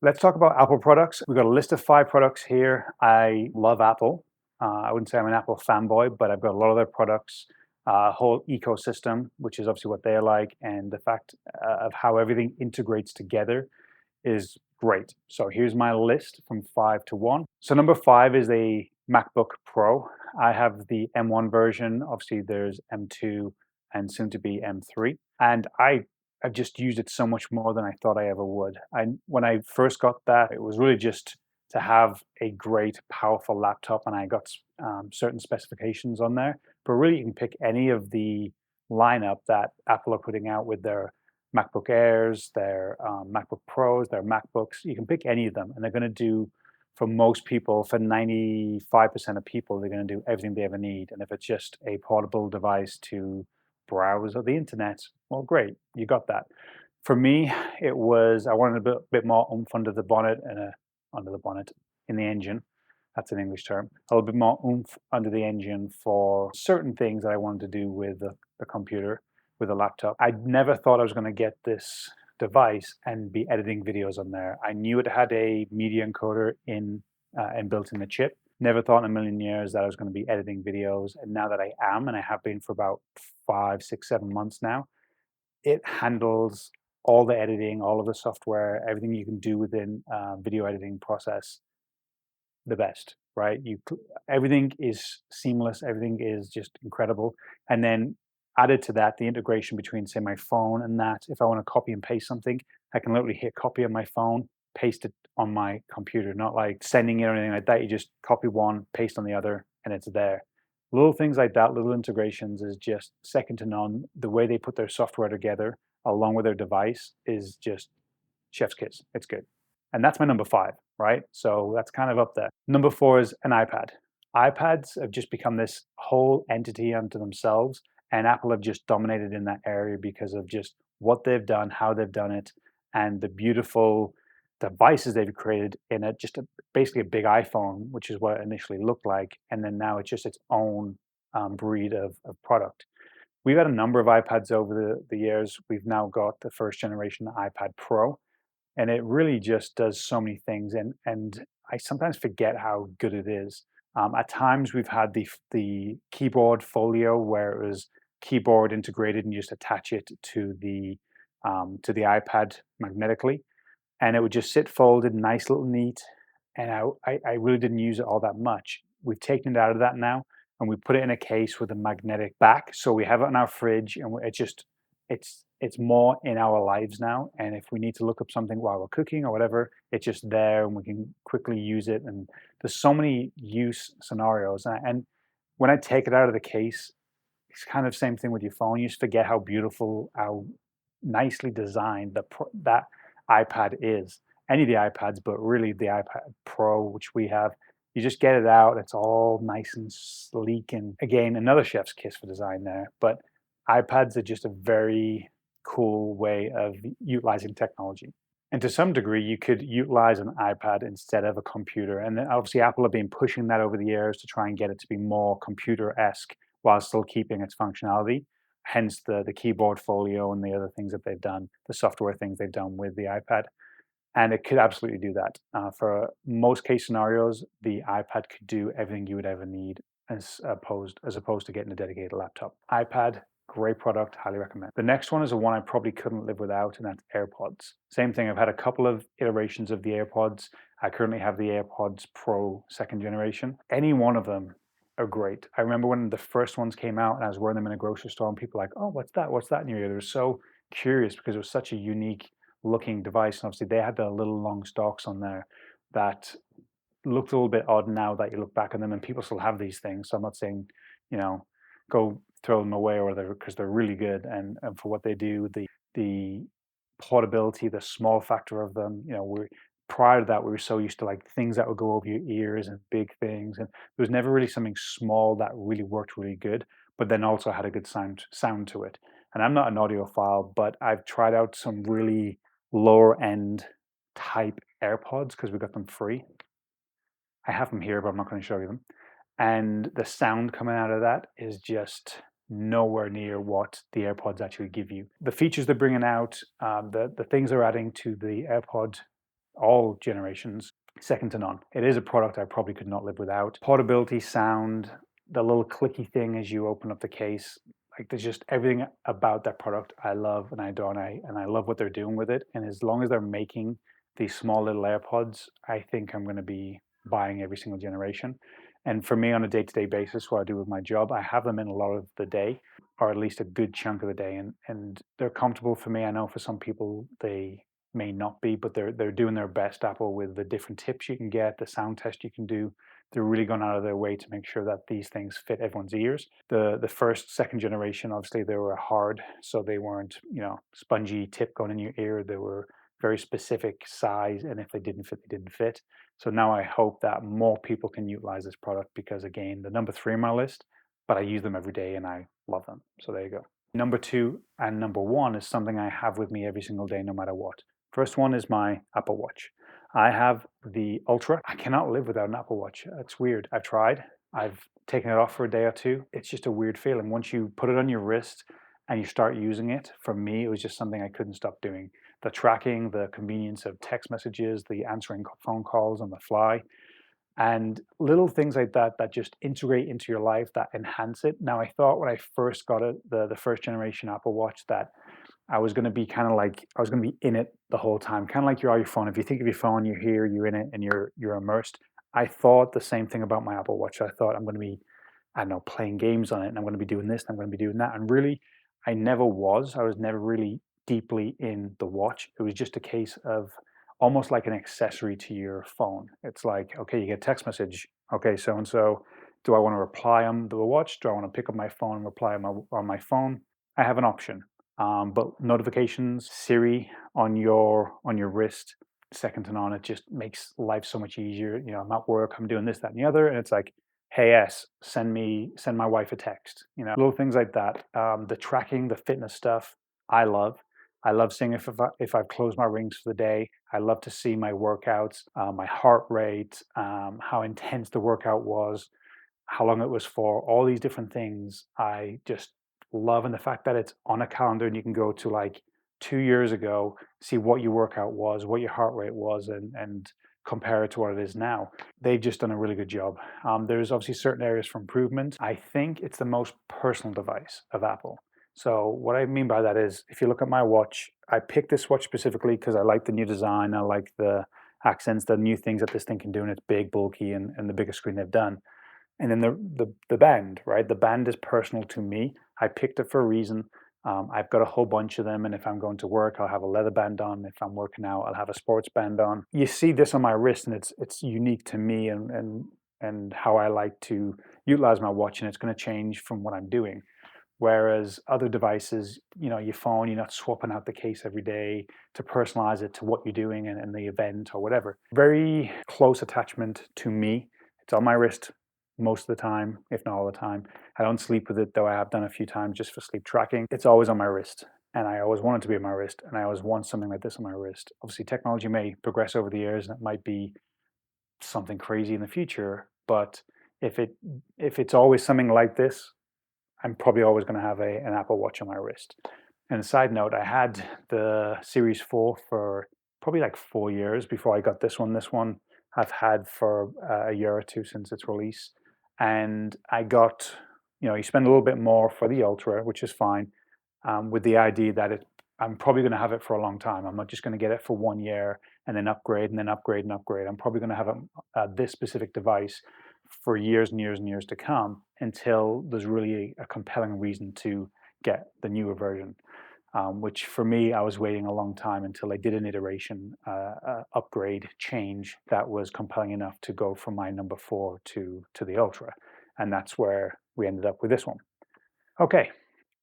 Let's talk about Apple products. We've got a list of 5 products here. I love Apple. I wouldn't say I'm an Apple fanboy, but I've got a lot of their products, whole ecosystem, which is obviously what they're like, and the fact of how everything integrates together is great. So here's my list from 5 to 1. So number 5 is a MacBook Pro. I have the M1 version. Obviously, there's M2 and soon to be M3. And I've just used it so much more than I thought I ever would. When I first got that, it was really just to have a great, powerful laptop, and I got certain specifications on there. But really, you can pick any of the lineup that Apple are putting out with their MacBook Airs, their MacBook Pros, their MacBooks. You can pick any of them, and they're going to do, for most people, for 95% of people, they're going to do everything they ever need. And if it's just a portable device to browse the internet, well, great, you got that. For me, it was I wanted a bit more oomph under the bonnet and under the bonnet in the engine. That's an English term. A little bit more oomph under the engine for certain things that I wanted to do with the computer, with a laptop. I never thought I was going to get this device and be editing videos on there. I knew it had a media encoder in and built in the chip. Never thought in a million years that I was going to be editing videos. And now that I am, and I have been for about 5, 6, 7 months now, it handles all the editing, all of the software, everything you can do within video editing process the best, right? Everything is seamless, everything is just incredible. And then added to that, the integration between, say, my phone and that. If I want to copy and paste something, I can literally hit copy on my phone, paste it on my computer, not like sending it or anything like that. You just copy one, paste on the other, and it's there. Little things like that, little integrations is just second to none. The way they put their software together along with their device is just chef's kiss. It's good. And that's my number 5, right? So that's kind of up there. Number 4 is an iPad. iPads have just become this whole entity unto themselves, and Apple have just dominated in that area because of just what they've done, how they've done it, and the beautiful devices they've created in it. Basically a big iPhone, which is what it initially looked like, and then now it's just its own breed of product. We've had a number of iPads over the years. We've now got the first generation iPad Pro, and it really just does so many things. And I sometimes forget how good it is. At times, we've had the keyboard folio where it was keyboard integrated, and you just attach it to the iPad magnetically, and it would just sit folded, nice little neat. And I really didn't use it all that much. We've taken it out of that now, and we put it in a case with a magnetic back, so we have it in our fridge, and it's more in our lives now. And if we need to look up something while we're cooking or whatever, it's just there, and we can quickly use it. And there's so many use scenarios. And when I take it out of the case, it's kind of same thing with your phone. You just forget how beautiful, how nicely designed that iPad is. Any of the iPads, but really the iPad Pro, which we have, you just get it out. It's all nice and sleek. And again, another chef's kiss for design there. But iPads are just a very cool way of utilizing technology. And to some degree, you could utilize an iPad instead of a computer. And then obviously, Apple have been pushing that over the years to try and get it to be more computer-esque while still keeping its functionality. Hence the keyboard folio and the other things that they've done, the software things they've done with the iPad. And it could absolutely do that. For most case scenarios, the iPad could do everything you would ever need as opposed to getting a dedicated laptop. iPad, great product, highly recommend. The next one is the one I probably couldn't live without, and that's AirPods. Same thing, I've had a couple of iterations of the AirPods. I currently have the AirPods Pro 2nd generation. Any one of them are great. I remember when the first ones came out and I was wearing them in a grocery store, and people were like, oh, what's that? What's that in your ear? They were so curious because it was such a unique looking device. And obviously they had the little long stalks on there that looked a little bit odd now that you look back on them, and people still have these things. So I'm not saying, go throw them away or whatever, because they're really good. And for what they do, the portability, the small factor of them, prior to that, we were so used to like things that would go over your ears and big things. And there was never really something small that really worked really good, but then also had a good sound to it. And I'm not an audiophile, but I've tried out some really lower end type AirPods because we got them free. I have them here, but I'm not going to show you them. And the sound coming out of that is just nowhere near what the AirPods actually give you. The features they're bringing out, the things they're adding to the AirPod all generations, second to none. It is a product I probably could not live without. Portability, sound, the little clicky thing as you open up the case, like there's just everything about that product I love and I adore, and I love what they're doing with it. And as long as they're making these small little AirPods, I think I'm going to be buying every single generation. And for me, on a day-to-day basis, what I do with my job, I have them in a lot of the day, or at least a good chunk of the day, and they're comfortable for me. I know for some people they may not be, but they're doing their best, Apple, with the different tips you can get, the sound test you can do. They're really going out of their way to make sure that these things fit everyone's ears. The first, second generation, obviously they were hard, so they weren't, spongy tip going in your ear. They were very specific size, and if they didn't fit, they didn't fit. So now I hope that more people can utilize this product because, again, the number 3 on my list, but I use them every day and I love them. So there you go. Number 2 and number 1 is something I have with me every single day, no matter what. First one is my Apple Watch. I have the Ultra. I cannot live without an Apple Watch. It's weird. I've tried. I've taken it off for a day or two. It's just a weird feeling. Once you put it on your wrist and you start using it, for me, it was just something I couldn't stop doing. The tracking, the convenience of text messages, the answering phone calls on the fly, and little things like that that just integrate into your life, that enhance it. Now, I thought when I first got it, the first generation Apple Watch, that I was going to be kind of like, I was going to be in it the whole time, kind of like you're on your phone. If you think of your phone, you're here, you're in it, and you're immersed. I thought the same thing about my Apple Watch. I thought I'm going to be, I don't know, playing games on it, and I'm going to be doing this, and I'm going to be doing that. And really, I never was. I was never really deeply in the watch. It was just a case of almost like an accessory to your phone. It's like, okay, you get a text message. Okay, so and so, do I want to reply on the watch? Do I want to pick up my phone and reply on my phone? I have an option. But notifications, Siri on your wrist, second to none. It just makes life so much easier. I'm at work, I'm doing this, that, and the other, and it's like, hey S, send my wife a text. Little things like that. The tracking, the fitness stuff, I love. I love seeing if I've closed my rings for the day. I love to see my workouts, my heart rate, how intense the workout was, how long it was for, all these different things. I just love, and the fact that it's on a calendar and you can go to like 2 years ago, see what your workout was, what your heart rate was, and compare it to what it is now. They've just done a really good job. There's obviously certain areas for improvement. I think it's the most personal device of Apple. So what I mean by that is, if you look at my watch, I picked this watch specifically because I like the new design. I like the accents, the new things that this thing can do, and it's big, bulky, and the biggest screen they've done. And then the band, right? The band is personal to me. I picked it for a reason. I've got a whole bunch of them, and if I'm going to work, I'll have a leather band on. If I'm working out, I'll have a sports band on. You see this on my wrist, and it's unique to me and how I like to utilize my watch, and it's going to change from what I'm doing. Whereas other devices, your phone, you're not swapping out the case every day to personalize it to what you're doing and the event or whatever. Very close attachment to me. It's on my wrist most of the time, if not all the time. I don't sleep with it, though I have done a few times just for sleep tracking. It's always on my wrist, and I always want it to be on my wrist, and I always want something like this on my wrist. Obviously, technology may progress over the years, and it might be something crazy in the future, but if it's always something like this, I'm probably always going to have an Apple Watch on my wrist. And a side note, I had the Series 4 for probably like 4 years before I got this one. This one I've had for a year or two since its release. And I got, you spend a little bit more for the Ultra, which is fine, with the idea that I'm probably going to have it for a long time. I'm not just going to get it for 1 year and then upgrade and then upgrade and upgrade. I'm probably going to have this specific device for years and years and years to come until there's really a compelling reason to get the newer version. Which for me, I was waiting a long time until I did an iteration upgrade change that was compelling enough to go from my number 4 to the Ultra. And that's where we ended up with this one. Okay,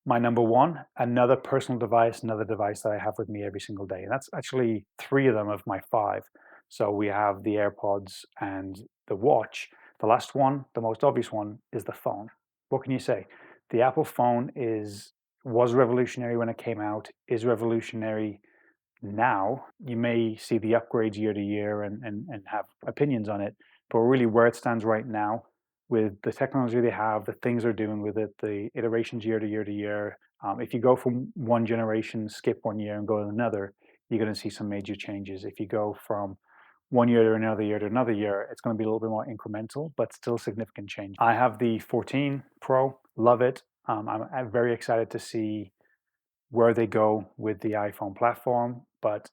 my number 1, another personal device, another device that I have with me every single day. And that's actually 3 of them of my 5. So we have the AirPods and the watch. The last one, the most obvious one, is the phone. What can you say? The Apple phone was revolutionary when it came out, is revolutionary now. You may see the upgrades year to year and have opinions on it, but really where it stands right now, with the technology they have, the things they're doing with it, the iterations year to year to year. If you go from one generation, skip 1 year and go to another, you're going to see some major changes. If you go from one year to another year to another year, it's going to be a little bit more incremental, but still significant change. I have the 14 Pro, love it. I'm very excited to see where they go with the iPhone platform, but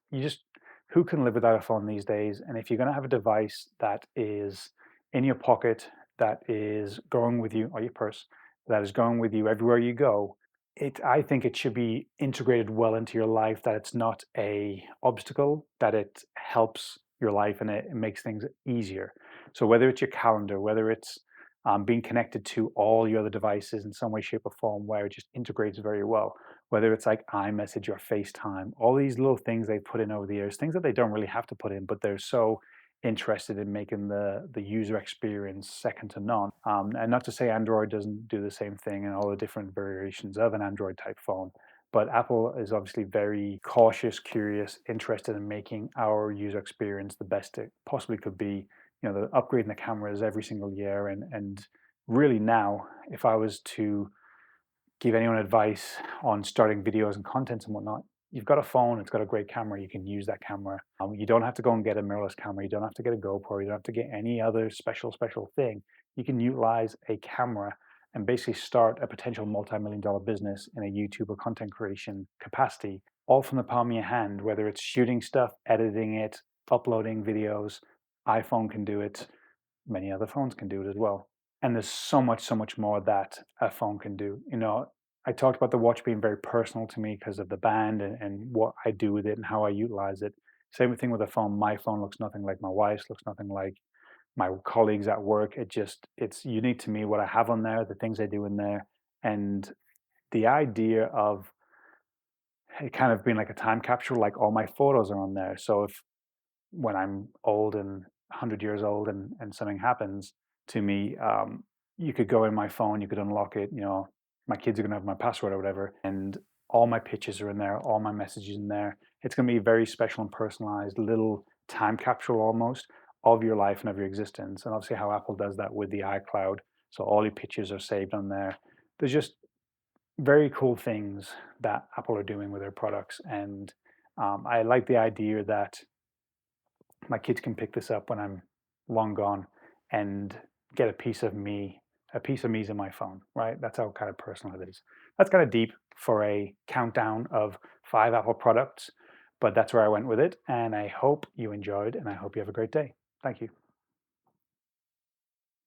who can live without a phone these days? And if you're going to have a device that is in your pocket, that is going with you, or your purse, that is going with you everywhere you go, I think it should be integrated well into your life, that it's not a obstacle, that it helps your life and it makes things easier. So whether it's your calendar, whether it's being connected to all your other devices in some way, shape, or form, where it just integrates very well, whether it's like iMessage or FaceTime, all these little things they've put in over the years, things that they don't really have to put in, but they're so interested in making the user experience second to none. And not to say Android doesn't do the same thing and all the different variations of an Android type phone, but Apple is obviously very cautious, curious, interested in making our user experience the best it possibly could be. The upgrading the cameras every single year, and really now, if I was to give anyone advice on starting videos and content and whatnot, you've got a phone, it's got a great camera, you can use that camera. You don't have to go and get a mirrorless camera, you don't have to get a GoPro, you don't have to get any other special thing. You can utilize a camera and basically start a potential multi-million-dollar business in a YouTube or content creation capacity, all from the palm of your hand, whether it's shooting stuff, editing it, uploading videos. iPhone can do it, many other phones can do it as well. And there's so much more that a phone can do. I talked about the watch being very personal to me because of the band and what I do with it and how I utilize it. Same thing with a phone. My phone looks nothing like my wife's, looks nothing like my colleagues at work. It's unique to me what I have on there, the things I do in there, and the idea of it kind of being like a time capsule, like all my photos are on there. So if when I'm old and 100 years old and something happens to me, you could go in my phone, you could unlock it, my kids are going to have my password or whatever, and all my pictures are in there, all my messages in there. It's going to be a very special and personalized little time capsule almost of your life and of your existence. And obviously how Apple does that with the iCloud. So all your pictures are saved on there. There's just very cool things that Apple are doing with their products. And I like the idea that my kids can pick this up when I'm long gone and get a piece of me. A piece of me is in my phone, right? That's how kind of personal it is. That's kind of deep for a countdown of 5 Apple products, but that's where I went with it. And I hope you enjoyed, and I hope you have a great day. Thank you.